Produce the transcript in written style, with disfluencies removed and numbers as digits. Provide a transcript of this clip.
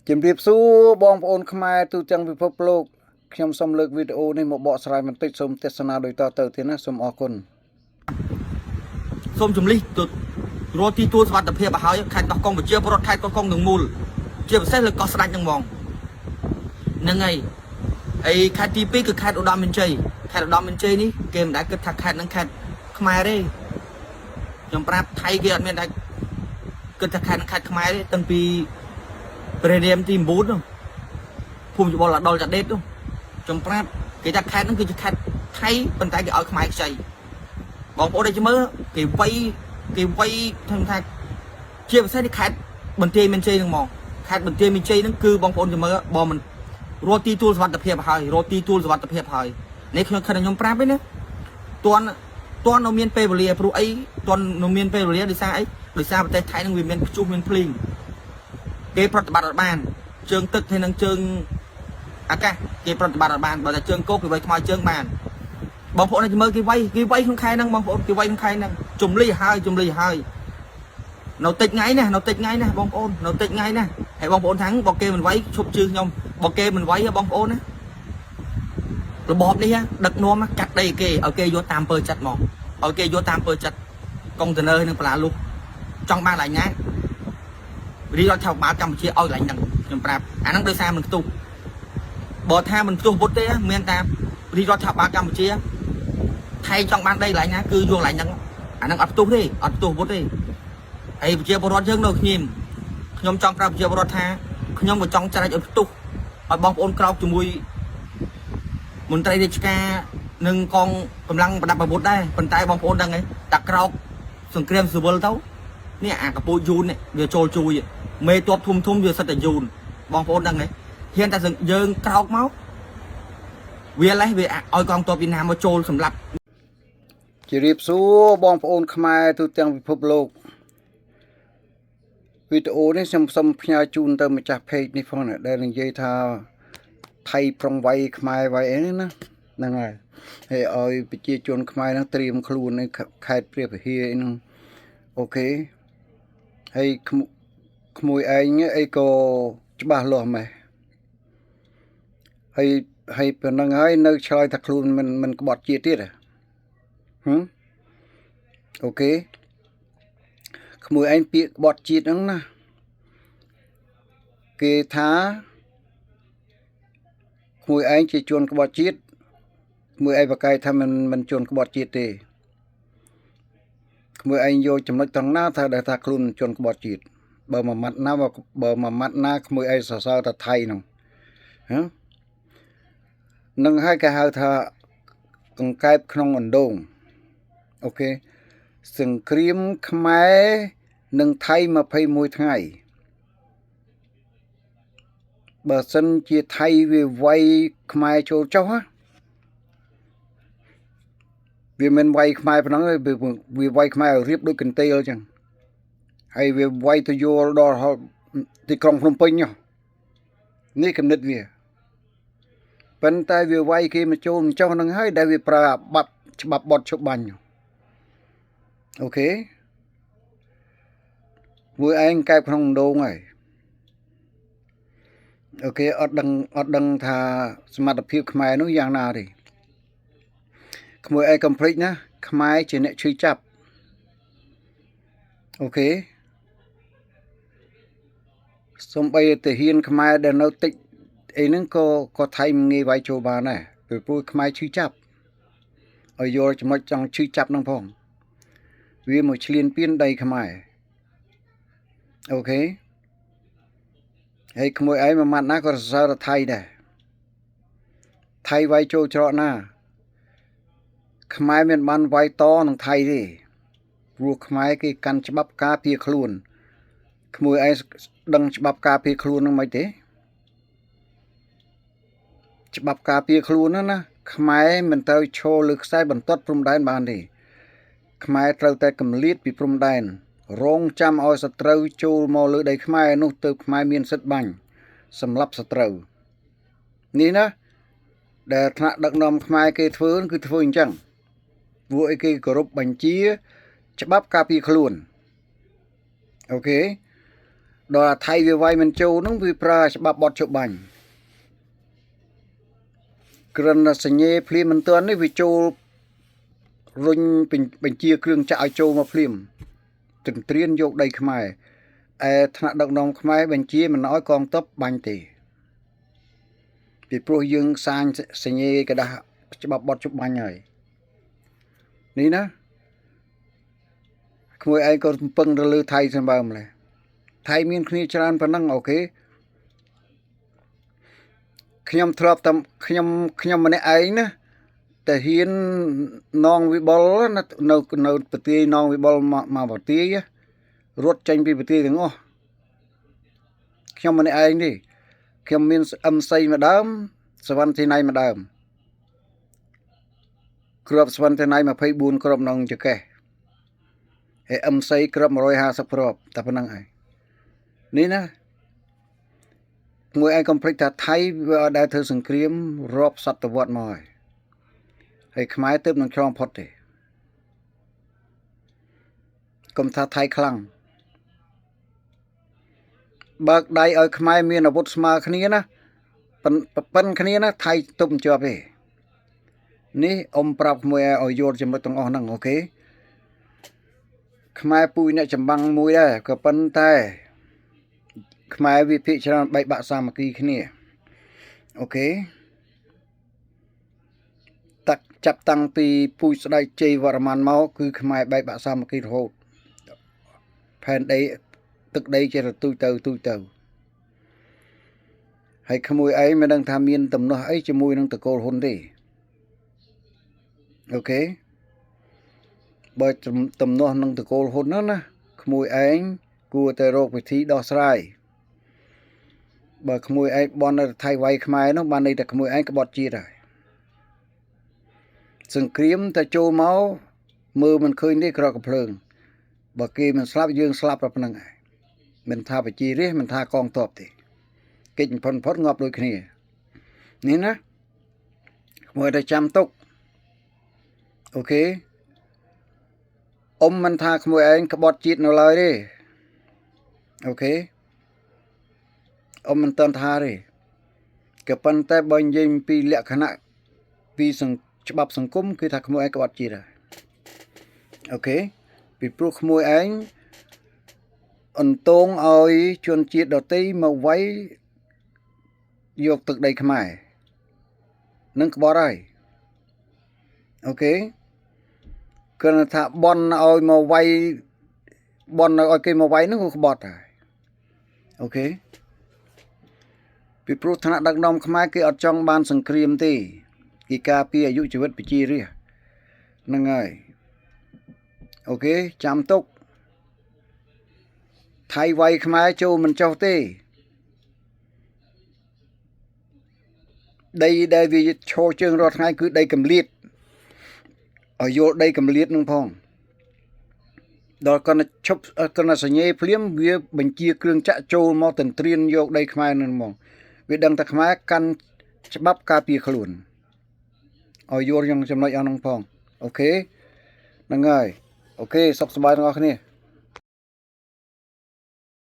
ជំរាបសួរបងប្អូនខ្មែរទូទាំងពិភពលោកខ្ញុំសូមលើកវីដេអូនេះមកបកស្រាយបន្តិចសូមទស្សនាដោយតទៅទៀតណាសូមអរគុណសូមជំរាបទៅរកទីទួលសុវត្ថិភាពឲ្យហើយខេត្តកោះកុងប្រជាពលរដ្ឋខេត្តកោះកុងទាំងមូលជាពិសេសលើកោះស្ដាច់ហ្នឹងហ្មងហ្នឹងហើយខេត្តទី2គឺខេត្តឧត្តរមានជ័យខេត្តឧត្តរមានជ័យនេះគេមិនដែលគិតថាខេត្តហ្នឹងខេត្តខ្មែរទេខ្ញុំប្រាប់ថៃគេអត់មានដែលគិតថាខេត្តហ្នឹងខេត្តខ្មែរទេតាំងពីព្រះនាមទី9នោះភូមិច្បល់ដល់ចាដេតនោះខ្ញុំប្រាប់គេថាខេត្តហ្នឹងគឺជាខេត្តថៃប៉ុន្តែគេឲ្យខ្មែរខ្ចីបងប្អូនដែលមើលគេវាយថាជាពិសេសនេះខេត្តបន្ទាយមានជ័យហ្នឹងហ្មងខេត្តបន្ទាយមានជ័យហ្នឹងគឺបងប្អូនចាំមើលបើមិនរកទីទួលសុវត្ថិភាពហើយរកទីទួលសុវត្ថិភាពហើយនេះខ្ញុំប្រាប់ឯណាតន់នៅមានពេលវេលាព្រោះអីតន់នៅមានពេលវេលាដោយសារអីដោយសារប្រទេសថៃហ្នឹងវាមានព្យុះមានភ្លៀងគេប្រតិបត្តិអត់បានជើងទឹកហើយនឹងជើងអាកាសគេប្រតិបត្តិអត់បានបើតែជើងគោកគេវាយខ្មៅជើងបានបងប្អូនឲ្យមើលគេវាយក្នុងខែហ្នឹងបងប្អូនគេវាយក្នុងខែហ្នឹងជំលីហើយនៅតិចថ្ងៃណាបងប្អូននៅតិចថ្ងៃណាហើយបងប្អូនថាបើគេមិនវាយឈប់ជឿខ្ញុំបើគេមិនវាយបងប្អូនណារបបនេះដឹកនាំកាត់ដីគេឲ្យគេយកតាមពើចិត្តមកឲ្យគេយកតាមពើចិត្តកុងតឺន័រនឹងបន្លាលុះចង់បានឡើយណារីរដ្ឋាភិបាលកម្ពុជាឲ្យឡើយហ្នឹងខ្ញុំប្រាប់អាហ្នឹងដោយសារមិនផ្ទុះបើថាមិនផ្ទុះពុតទេមានតែរីរដ្ឋាភិបាលកម្ពុជាថៃចង់បានដីឡើយណាគឺយកឡើយហ្នឹងអាហ្នឹងអត់ផ្ទុះទេអត់ផ្ទុះពុតទេហើយប្រជាពលរដ្ឋយើងនៅខ្ញុំចង់ប្រាប់ប្រជាពលរដ្ឋថាខ្ញុំក៏ចង់ចែកឲ្យផ្ទុះឲ្យបងប្អូនក្រោកជាមួយមន្ត្រីរាជការនិងកងកម្លាំងប្រដាប់អាវុធដែរប៉ុន្តែបងប្អូនដឹងទេតាក្រោកសង្គ្រាមស៊ីវិលទៅនេះអាកពូជយូននេះវាចូលជួយមេតបធំវាសិតតែយូនបងប្អូនដឹងទេហ៊ានតែយើងក្រោកមកវាលេះវាឲ្យកងទ័ពវៀតណាមមកចូលសម្លាប់ជម្រាបសួរបងប្អូនខ្មែរទូទាំងពិភពលោកវីដេអូនេះខ្ញុំសូមផ្ញើជូនទៅម្ចាស់เพจនេះផងណាដែលនិយាយថាថៃប្រុងវាយខ្មែរវាយអីនេះណាហ្នឹងហើយឲ្យប្រជាជនខ្មែរហ្នឹងត្រៀមខ្លួននៅខេត្តព្រះវិហារហ្នឹងអូខេហើយក្មួយឯងអីក៏ច្បាស់លាស់ម៉េះហើយប៉ុណ្្នឹងហើយនៅឆ្លើយថាខ្លួនមិនក្បត់ជាតិទៀតអូខេក្មួយឯងពាក្យក្បត់ជាតិហ្នឹងណាគេថាក្មួយឯងជាជនក្បត់ជាតិក្មួយឯងបកកាយថាមិនជនក្បត់ជាតិទេក្មួយឯងយកចំណុចត្រង់ណាថាដែលថាខ្លួនជនក្បត់ជាតិបើមួយម៉ាត់ណាក្មួយឯងសរសើរថាថៃហ្នឹងនឹងហើយកែហៅថាកង្កែបក្នុងអណ្ដូងអូខេសង្គ្រាមខ្មែរនិងថៃ21ថ្ងៃបើសិនជាថៃវាវាយខ្មែរចូលចុះវាមិនវាយខ្មែរប៉ុណ្ណឹងវាវាយខ្មែររៀបដូចកន្ទេលអញ្ចឹងហើយវាវាយទៅយល់ដល់ទីក្រុងភ្នំពេញនេះគំនិតវាប៉ុន្តែវាវាយគេមកចូលចុះហ្នឹងហើយដែលវាប្រើបាត់ច្បាប់បត់ឈប់បាញ់អូខេមួយឯងកែបក្នុងដងហើយអូខេអត់ដឹងថាសមត្ថភាពខ្មែរនោះយ៉ាងណាទេក្មួយឯងកំភ្លេចណាខ្មែរជាអ្នកឈឺចាប់អូខេសំបីតាហ៊ានខ្មែរដែលនៅតិចអីហ្នឹងក៏ថៃមិនងាយវាយចូលបានដែរពីព្រោះខ្មែរឈឺចាប់ឲ្យយល់ចំណុចចង់ឈឺចាប់ហ្នឹងផងវាមកឈ្លានពានដីខ្មែរអូខេហើយក្មួយឯងមួយម៉ាត់ណាក៏សរសើរថៃដែរថៃវាយចូលច្រកណាខ្មែរមានបានវាយតនឹងថៃទេព្រោះខ្មែរគេកាន់ច្បាប់ការពារខ្លួនក្មួយឯងដឹងច្បាប់ការពារខ្លួនហ្នឹងមិនទេច្បាប់ការពារខ្លួនហ្នឹងណាខ្មែរមិនត្រូវឈរលើខ្សែបន្ទាត់ព្រំដែនបានទេខ្មែរត្រូវតែកម្លៀតពីព្រំដែនរងចាំឲ្យសត្រូវចូលមកលើដីខ្មែរនោះទៅខ្មែរមានសិទ្ធិបាញ់សម្រាប់សត្រូវនេះណាដែលថ្នាក់ដឹកនាំខ្មែរគេធ្វើគឺធ្វើអញ្ចឹងព្រោះអីគេគោរពបញ្ជាច្បាប់ការពារខ្លួនអូខេ ដល់ថៃវាវាយមិនចូលហ្នឹងវាប្រើច្បាប់បត់ជបាញ់គ្រាន់តែសញ្ញេភ្លាមមិនទាន់នេះវាចូលរុញបញ្ជាគ្រឿងចាក់ឲ្យចូលមកភ្លាមទាំងត្រៀនយកដីខ្មែរឯថ្នាក់ដឹកនាំខ្មែរបញ្ជាមិនឲ្យកងទ័ពបាញ់ទេពីព្រោះយើងសាញសញ្ញេกระดาษច្បាប់បត់ជបាញ់ហើយនេះណាក្មួយឯងក៏ពឹងទៅលើថៃសម្បើម្លេះថៃមានគ្នាច្រើនប៉ុណ្ណឹងអូខេខ្ញុំធ្លាប់តែខ្ញុំម្នាក់ឯងណាតែហ៊ាននងវិបុលនៅប្រទេសនងវិបុលមកប្រទេសរត់ចេញពីប្រទេសទាំងអស់ខ្ញុំម្នាក់ឯងនេះខ្ញុំមានអឹមសីម្ដើមសវណ្ណធីណៃម្ដើមគ្រាប់សវណ្ណធីណៃ24គ្រាប់នងចកេះហើយអឹមសីគ្រាប់150គ្រាប់តែប៉ុណ្្នឹងឯងនេះណាមួយឯងកុំភ្លេចថាថៃវាអត់ដែលធ្វើសង្គ្រាមរាប់សតវត្សមកហើយខ្មែរទើបនឹងឆ្លងផុតទេកុំថាថៃខ្លាំងបើកដៃឲ្យខ្មែរមានអាវុធស្មើគ្នាណាប៉ិនគ្នាណាថៃទប់ជាប់ទេនេះអ៊ំប្រាប់មួយឲ្យយល់ចំណុចទាំងអស់ហ្នឹងអូខេខ្មែរពូជអ្នកចម្បាំងមួយដែរក៏ប៉ុន្តែខ្មែរវាភាគច្រើនបែកបាក់សាមគ្គីគ្នាអូខេចាប់តាំងពីពូជស្ដេចជ័យវរ្ម័នមកគឺខ្មែរបែកបាក់សាមគ្គីរហូតផែនដីទឹកដីជាទូទៅហើយក្មួយឯងមិនដឹងថាមានទំនាស់អីជាមួយនឹងតកូលហ៊ុនទេអូខេបើទំនាស់នឹងតកូលហ៊ុនហ្នឹងណាក្មួយឯងគួរតែរកវិធីដោះស្រាយបើក្មួយឯងបន់នៅថៃវាយខ្មែរនោះបានន័យថាក្មួយឯងក្បត់ជាតិហើយសង្គ្រាមតែចូលមកមើលមិនឃើញទេក្រកភ្លើងបើគេមិនស្លាប់យើងស្លាប់តែប៉ុណ្្នឹងឯងមិនថាប្រជារាស្ត្រមិនថាកងទ័ពទេកិច្ចផុតងាប់ដូចគ្នានេះណាក្មួយតែចាំទុកអូខេអ៊ំមិនថាក្មួយឯងក្បត់ជាតិនៅឡើយទេអូខេអ៊ំមិនតន់ថាទេក៏ប៉ុន្តែបើនិយាយពីលក្ខណៈពីច្បាប់សង្គមគឺថាក្មួយឯងក្បត់ជាតិហើយអូខេពីព្រោះក្មួយឯងអន្តងឲ្យជនជាតិដទៃមកវាយយកទឹកដីខ្មែរនឹងក្បត់ហើយអូខេគឺថាបន់ឲ្យមកវាយបន់ឲ្យគេមកវាយនឹងក៏ក្បត់ហើយអូខេពីព្រោះឋានៈដឹកនាំខ្មែរគេអត់ចង់បានសង្គ្រាមទេគេការពារអាយុជីវិតប្រជារាស្ត្រហ្នឹងហើយអូខេចាំទុកថៃវាយខ្មែរចូលមិនចុះទេដីដែលវាឈរជើងរាល់ថ្ងៃគឺដីកំលៀតឲ្យយល់ដីកំលៀតនឹងផងដល់គាត់ឈប់គាត់សញ្ញេភ្លាមវាបញ្ជាគ្រឿងចាក់ចូលមកទន្ទ្រានយកដីខ្មែរនឹងហ្មងវាដឹងតែខ្មែរកាន់ច្បាប់ការពារខ្លួនឲ្យយល់យ៉ាងចំណុចអស់ហ្នឹងផងអូខេហ្នឹងហើយអូខេសុខសប្បាយទាំងអស់គ្នា